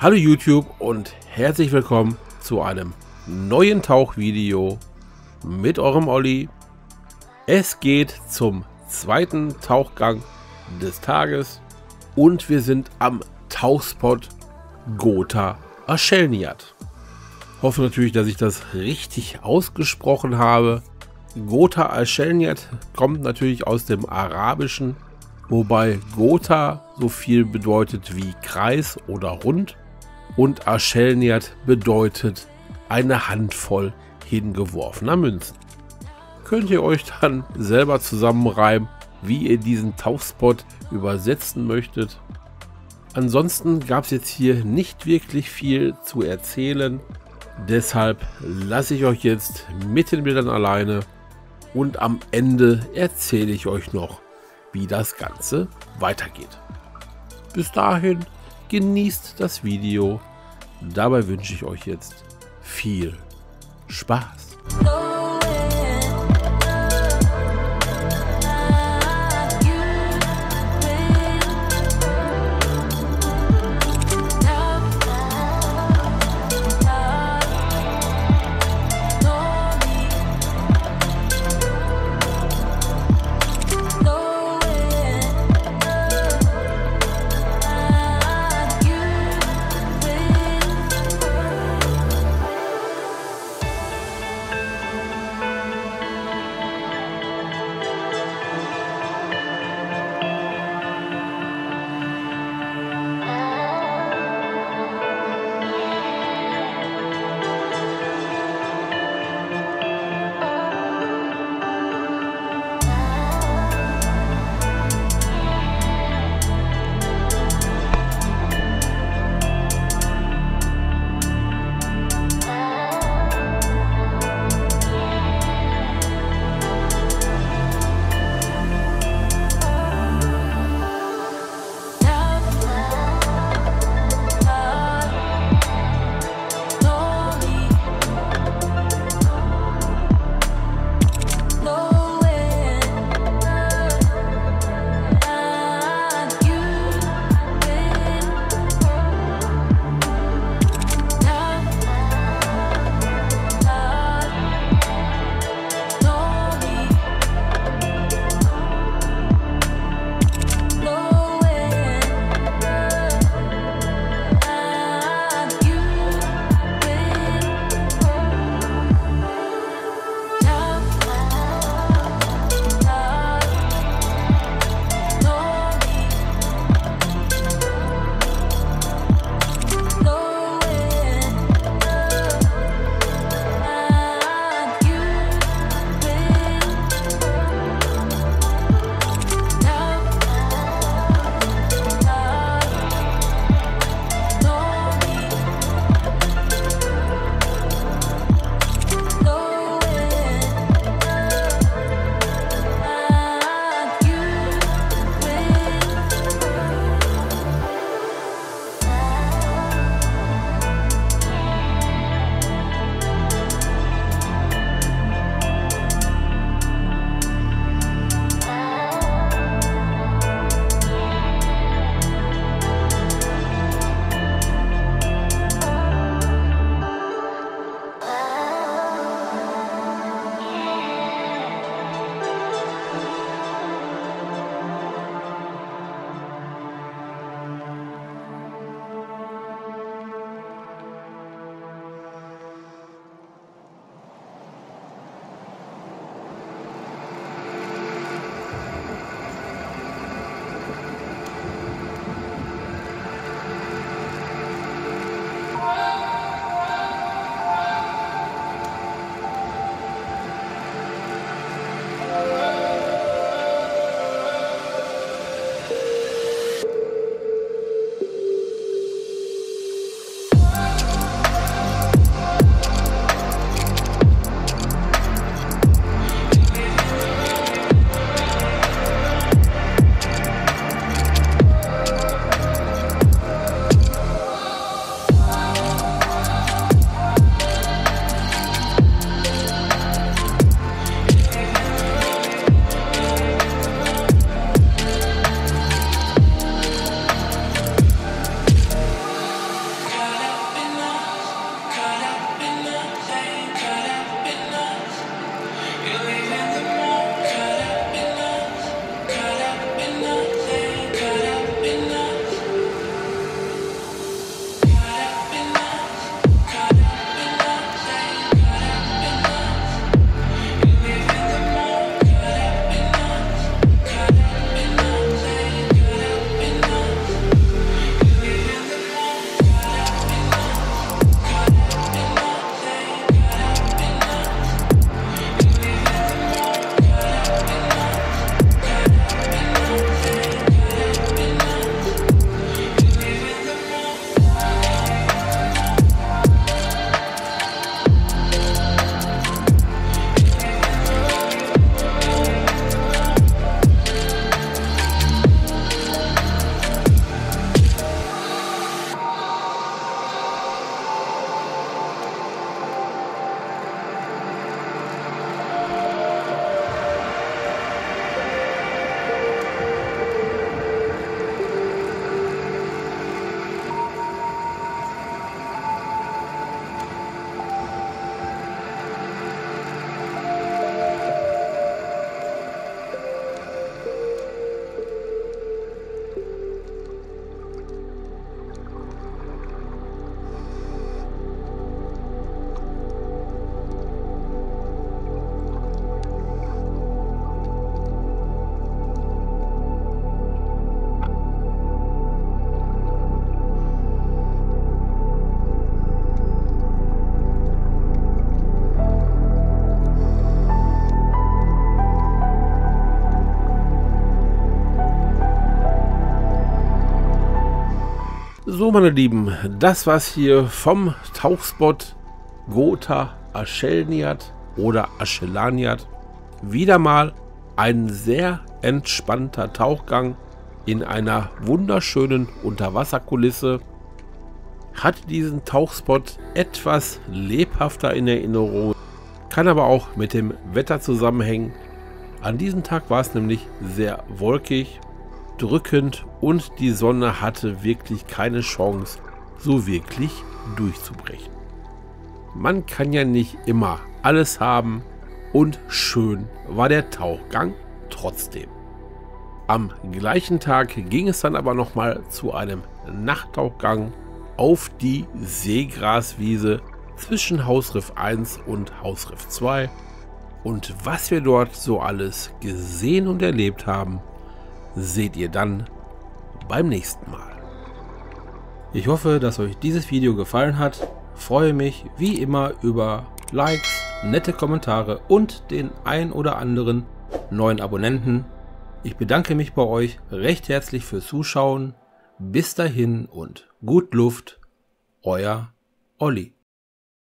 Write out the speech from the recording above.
Hallo YouTube und herzlich willkommen zu einem neuen Tauchvideo mit eurem Olli. Es geht zum zweiten Tauchgang des Tages und wir sind am Tauchspot Gota Aşelniyat. Hoffe natürlich, dass ich das richtig ausgesprochen habe. Gota Aşelniyat kommt natürlich aus dem Arabischen, wobei Gota so viel bedeutet wie Kreis oder Rund und Aşelniyat bedeutet eine Handvoll hingeworfener Münzen. Könnt ihr euch dann selber zusammenreimen, wie ihr diesen Tauchspot übersetzen möchtet. Ansonsten gab es jetzt hier nicht wirklich viel zu erzählen, deshalb lasse ich euch jetzt mit den Bildern alleine und am Ende erzähle ich euch noch, wie das Ganze weitergeht. Bis dahin genießt das Video, dabei wünsche ich euch jetzt viel Spaß. So, meine Lieben, das war's hier vom Tauchspot Gotha Aschelniad oder Aschelaniad. Wieder mal ein sehr entspannter Tauchgang in einer wunderschönen Unterwasserkulisse. Hat diesen Tauchspot etwas lebhafter in Erinnerung, kann aber auch mit dem Wetter zusammenhängen. An diesem Tag war es nämlich sehr wolkig, drückend und die Sonne hatte wirklich keine Chance, so wirklich durchzubrechen. Man kann ja nicht immer alles haben und schön war der Tauchgang trotzdem. Am gleichen Tag ging es dann aber nochmal zu einem Nachttauchgang auf die Seegraswiese zwischen Hausriff 1 und Hausriff 2. Und was wir dort so alles gesehen und erlebt haben, seht ihr dann beim nächsten Mal. Ich hoffe, dass euch dieses Video gefallen hat. Freue mich wie immer über Likes, nette Kommentare und den ein oder anderen neuen Abonnenten. Ich bedanke mich bei euch recht herzlich fürs Zuschauen. Bis dahin und gut Luft, euer Olli.